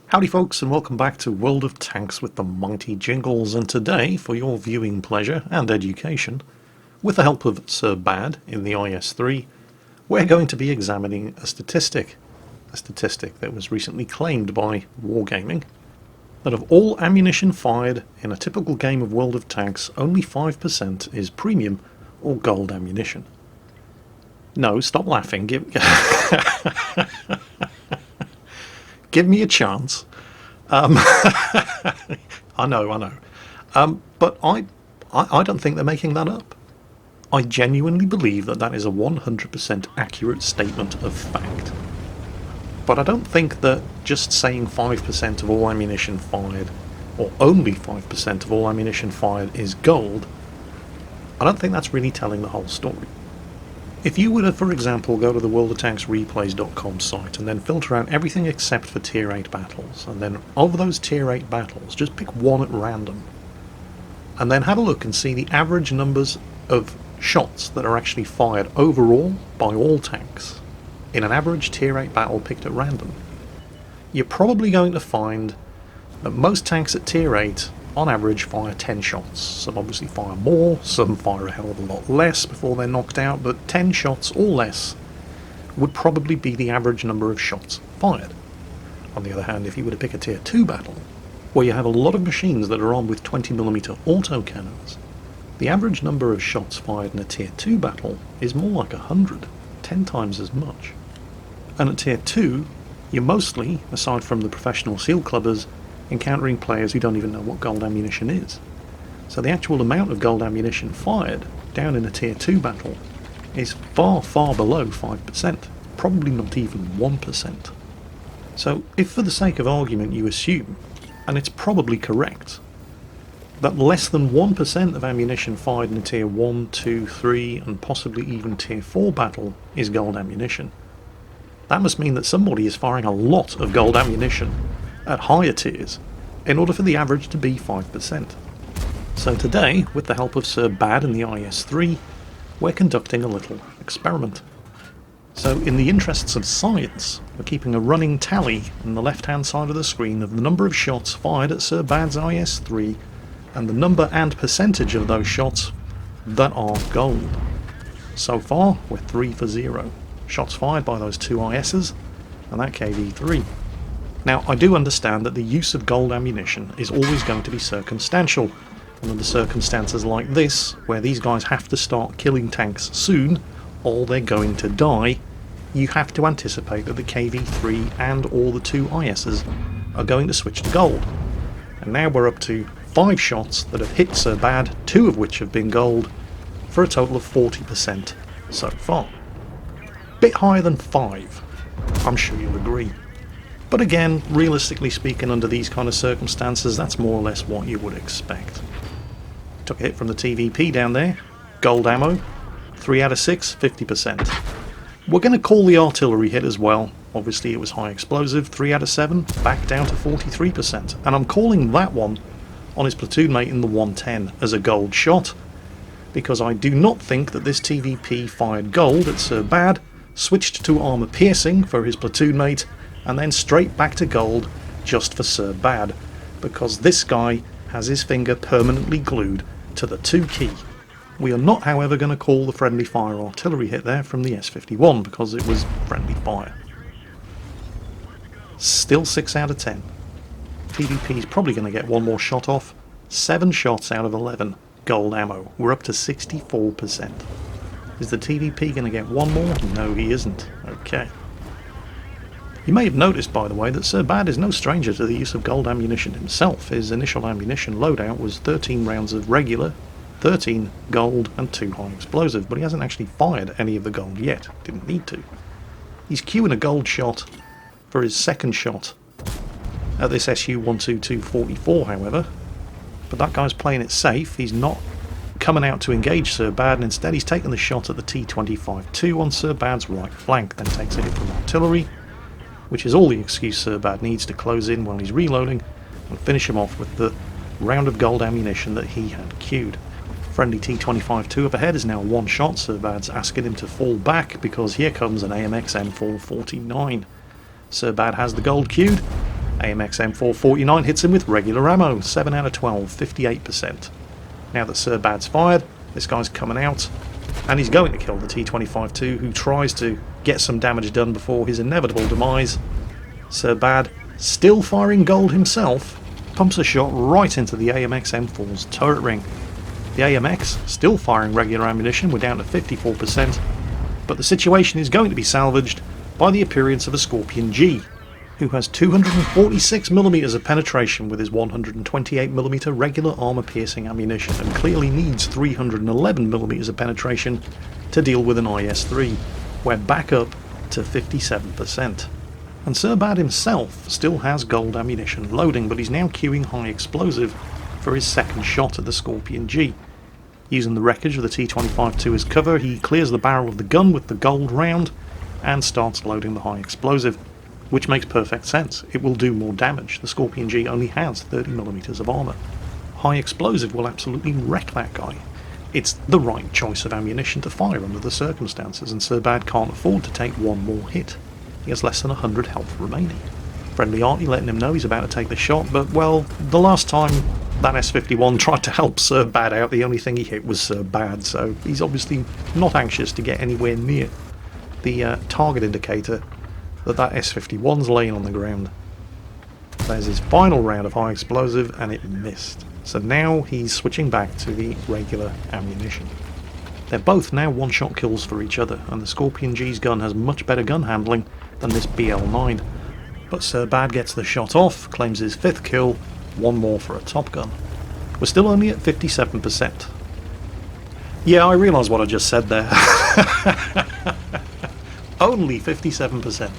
Howdy folks, and welcome back to World of Tanks with the mighty Jingles, and today, for your viewing pleasure and education, with the help of Sir Bad in the IS-3, we're going to be examining a statistic that was recently claimed by Wargaming, that of all ammunition fired in a typical game of World of Tanks, only 5% is premium or gold ammunition. No, stop laughing, give me a chance. I know. But I don't think they're making that up. I genuinely believe that that is a 100% accurate statement of fact. But I don't think that just saying 5% of all ammunition fired, or only 5% of all ammunition fired, is gold, I don't think that's really telling the whole story. If you were to, for example, go to the worldoftanksreplays.com site and then filter out everything except for Tier 8 battles, and then of those Tier 8 battles, just pick one at random, and then have a look and see the average numbers of shots that are actually fired overall by all tanks in an average Tier 8 battle picked at random, you're probably going to find that most tanks at Tier 8 on average fire 10 shots. Some obviously fire more, some fire a hell of a lot less before they're knocked out, but 10 shots or less would probably be the average number of shots fired. On the other hand, if you were to pick a Tier 2 battle, where you have a lot of machines that are armed with 20mm autocannons, the average number of shots fired in a Tier 2 battle is more like 100, 10 times as much. And at Tier 2, you're mostly, aside from the professional seal clubbers, encountering players who don't even know what gold ammunition is. So the actual amount of gold ammunition fired down in a Tier 2 battle is far, far below 5%, probably not even 1%. So if for the sake of argument you assume, and it's probably correct, that less than 1% of ammunition fired in a Tier 1, 2, 3 and possibly even Tier 4 battle is gold ammunition, that must mean that somebody is firing a lot of gold ammunition at higher tiers in order for the average to be 5%. So today, with the help of Sir Bad and the IS-3, we're conducting a little experiment. So in the interests of science, we're keeping a running tally on the left hand side of the screen of the number of shots fired at Sir Bad's IS-3 and the number and percentage of those shots that are gold. So far, we're 3 for 0. Shots fired by those two ISs and that KV-3. Now, I do understand that the use of gold ammunition is always going to be circumstantial, and under circumstances like this, where these guys have to start killing tanks soon, or they're going to die, you have to anticipate that the KV-3 and all the two ISs are going to switch to gold. And now we're up to 5 shots that have hit Sir Bad, 2 of which have been gold, for a total of 40% so far. Bit higher than 5, I'm sure you'll agree. But again, realistically speaking, under these kind of circumstances, that's more or less what you would expect. Took a hit from the TVP down there. Gold ammo. 3 out of 6, 50%. We're going to call the artillery hit as well. Obviously it was high explosive. 3 out of 7, back down to 43%. And I'm calling that one on his platoon mate in the 110 as a gold shot, because I do not think that this TVP fired gold at Sir Bad, switched to armour piercing for his platoon mate, and then straight back to gold just for Sir Bad, because this guy has his finger permanently glued to the 2 key. We are not, however, going to call the friendly fire artillery hit there from the S51 because it was friendly fire. Still 6 out of 10. TVP is probably going to get one more shot off. 7 shots out of 11. Gold ammo. We're up to 64%. Is the TVP going to get one more? No, he isn't. Okay. You may have noticed, by the way, that Sir Bad is no stranger to the use of gold ammunition himself. His initial ammunition loadout was 13 rounds of regular, 13 gold and 2 high explosive, but he hasn't actually fired any of the gold yet. Didn't need to. He's queuing a gold shot for his second shot at this SU-122-44, however. But that guy's playing it safe. He's not coming out to engage Sir Bad, and instead he's taking the shot at the T-25-2 on Sir Bad's right flank, then takes a hit from artillery, which is all the excuse Sir Bad needs to close in while he's reloading and finish him off with the round of gold ammunition that he had queued. Friendly T-25-2 up ahead is now 1 shot. Sir Bad's asking him to fall back because here comes an AMX M449. Sir Bad has the gold queued, AMX M449 hits him with regular ammo, 7 out of 12, 58%. Now that Sir Bad's fired, this guy's coming out, and he's going to kill the T-25-2, who tries to get some damage done before his inevitable demise. Sir Bad, still firing gold himself, pumps a shot right into the AMX M4's turret ring. The AMX, still firing regular ammunition, we're down to 54%, but the situation is going to be salvaged by the appearance of a Scorpion G, who has 246mm of penetration with his 128mm regular armour-piercing ammunition, and clearly needs 311mm of penetration to deal with an IS-3. We're back up to 57%. And Sir Bad himself still has gold ammunition loading, but he's now queuing high explosive for his second shot at the Scorpion G. Using the wreckage of the T-25-2 as cover, he clears the barrel of the gun with the gold round and starts loading the high explosive, which makes perfect sense. It will do more damage. The Scorpion G only has 30mm of armour. High explosive will absolutely wreck that guy. It's the right choice of ammunition to fire under the circumstances, and Sir Bad can't afford to take one more hit. He has less than 100 health remaining. Friendly Artie letting him know he's about to take the shot, but, well, the last time that S51 tried to help Sir Bad out, the only thing he hit was Sir Bad, so he's obviously not anxious to get anywhere near the target indicator that S51's laying on the ground. There's his final round of high explosive, and it missed. So now he's switching back to the regular ammunition. They're both now one-shot kills for each other, and the Scorpion G's gun has much better gun handling than this BL9. But Sir Bad gets the shot off, claims his 5th kill, one more for a top gun. We're still only at 57%. Yeah, I realise what I just said there. Only 57%.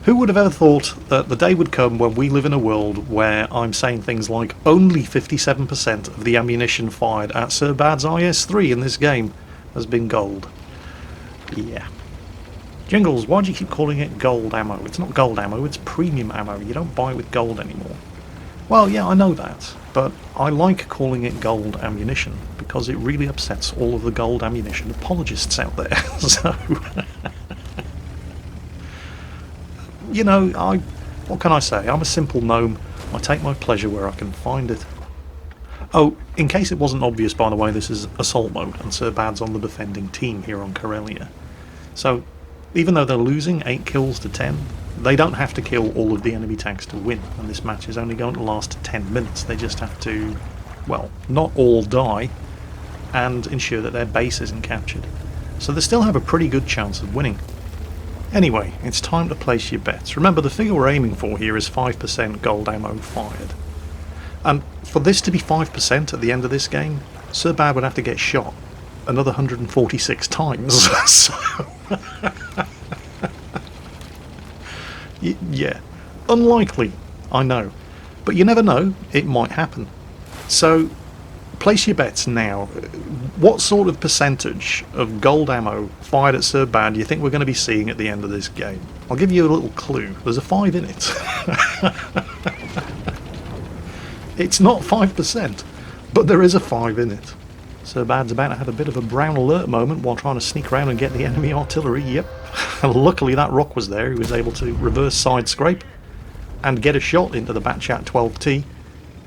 Who would have ever thought that the day would come when we live in a world where I'm saying things like only 57% of the ammunition fired at Sir Bad's IS-3 in this game has been gold? Yeah. Jingles, why do you keep calling it gold ammo? It's not gold ammo, it's premium ammo. You don't buy it with gold anymore. Well, yeah, I know that, but I like calling it gold ammunition because it really upsets all of the gold ammunition apologists out there. So... you know, what can I say? I'm a simple gnome. I take my pleasure where I can find it. Oh, in case it wasn't obvious, by the way, this is assault mode, and Sir Bad's on the defending team here on Corellia. So, even though they're losing 8 kills to 10, they don't have to kill all of the enemy tanks to win, and this match is only going to last 10 minutes. They just have to, well, not all die, and ensure that their base isn't captured. So they still have a pretty good chance of winning. Anyway, it's time to place your bets. Remember, the figure we're aiming for here is 5% gold ammo fired. And for this to be 5% at the end of this game, Sir Bad would have to get shot another 146 times. So yeah, unlikely, I know. But you never know, it might happen. So place your bets now. What sort of percentage of gold ammo fired at Sir Bad do you think we're going to be seeing at the end of this game? I'll give you a little clue. There's a 5 in it. It's not 5%, but there is a 5 in it. Sir Bad's about to have a bit of a brown alert moment while trying to sneak around and get the enemy artillery. Yep. Luckily that rock was there. He was able to reverse side scrape and get a shot into the Batchat 12T,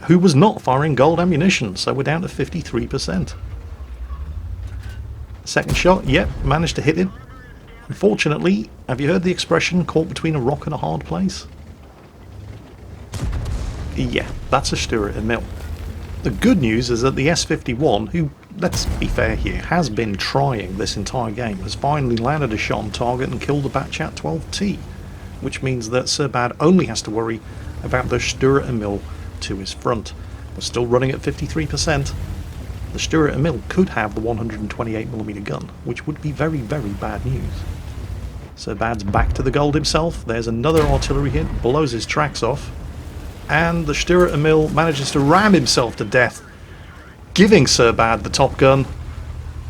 who was not firing gold ammunition, so we're down to 53%. Second shot, yep, managed to hit him. Unfortunately, have you heard the expression caught between a rock and a hard place? Yeah, that's a Stuart Emil. The good news is that the S51, who, let's be fair here, has been trying this entire game, has finally landed a shot on target and killed the Batchat 12T, which means that Sir Bad only has to worry about the Stuart Emil to his front. We're still running at 53%. The Stuart Emil could have the 128mm gun, which would be very, very bad news. Sir Bad's back to the gold himself. There's another artillery hit, blows his tracks off, and the Stuart Emil manages to ram himself to death, giving Sir Bad the top gun.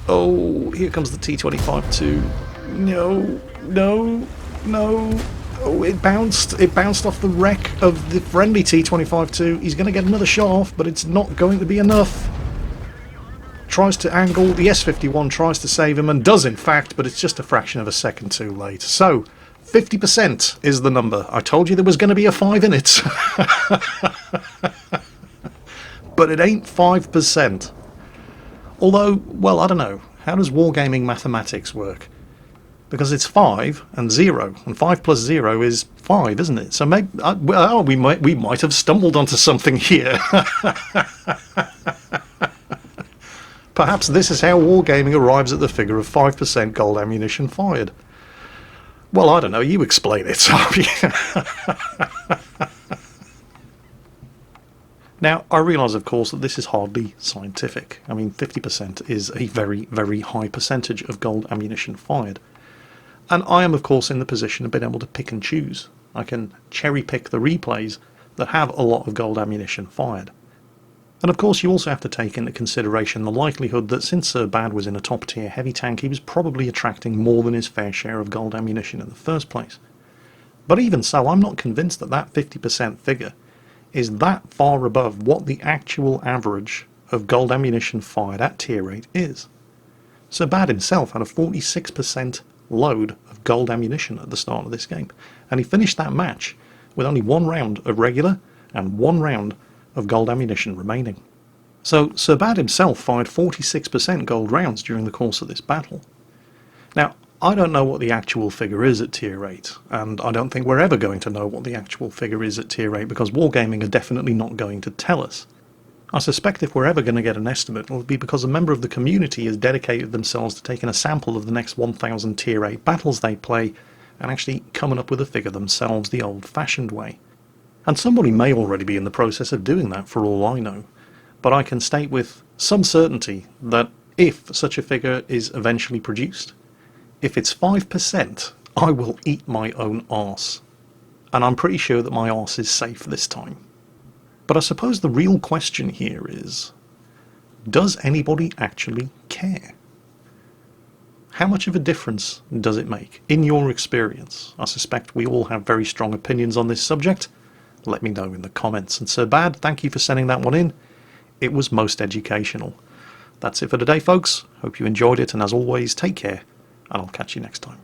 Oh, here comes the T-25-2. No, no, no. Oh, it bounced off the wreck of the friendly T-25-2. He's going to get another shot off, but it's not going to be enough. Tries to angle, the S-51 tries to save him, and does in fact, but it's just a fraction of a second too late. So, 50% is the number. I told you there was going to be a 5 in it. But it ain't 5%. Although, well, I don't know. How does Wargaming mathematics work? Because it's 5 and 0, and 5 plus 0 is 5, isn't it? So maybe we might have stumbled onto something here. Perhaps this is how Wargaming arrives at the figure of 5% gold ammunition fired. Well, I don't know. You explain it. Now, I realise, of course, that this is hardly scientific. I mean, 50% is a very, very high percentage of gold ammunition fired. And I am, of course, in the position of being able to pick and choose. I can cherry pick the replays that have a lot of gold ammunition fired. And of course, you also have to take into consideration the likelihood that since Sir Bad was in a top-tier heavy tank, he was probably attracting more than his fair share of gold ammunition in the first place. But even so, I'm not convinced that that 50% figure is that far above what the actual average of gold ammunition fired at tier 8 is. Sir Bad himself had a 46% load of gold ammunition at the start of this game, and he finished that match with only 1 round of regular and 1 round of gold ammunition remaining. So Sir Bad himself fired 46% gold rounds during the course of this battle. Now, I don't know what the actual figure is at tier 8, and I don't think we're ever going to know what the actual figure is at tier 8 because Wargaming are definitely not going to tell us. I suspect if we're ever going to get an estimate, it will be because a member of the community has dedicated themselves to taking a sample of the next 1000 tier 8 battles they play and actually coming up with a figure themselves the old-fashioned way. And somebody may already be in the process of doing that for all I know, but I can state with some certainty that if such a figure is eventually produced, if it's 5%, I will eat my own arse. And I'm pretty sure that my arse is safe this time. But I suppose the real question here is, does anybody actually care? How much of a difference does it make, in your experience? I suspect we all have very strong opinions on this subject. Let me know in the comments. And Sir Bad, thank you for sending that one in. It was most educational. That's it for today, folks. Hope you enjoyed it, and as always, take care, and I'll catch you next time.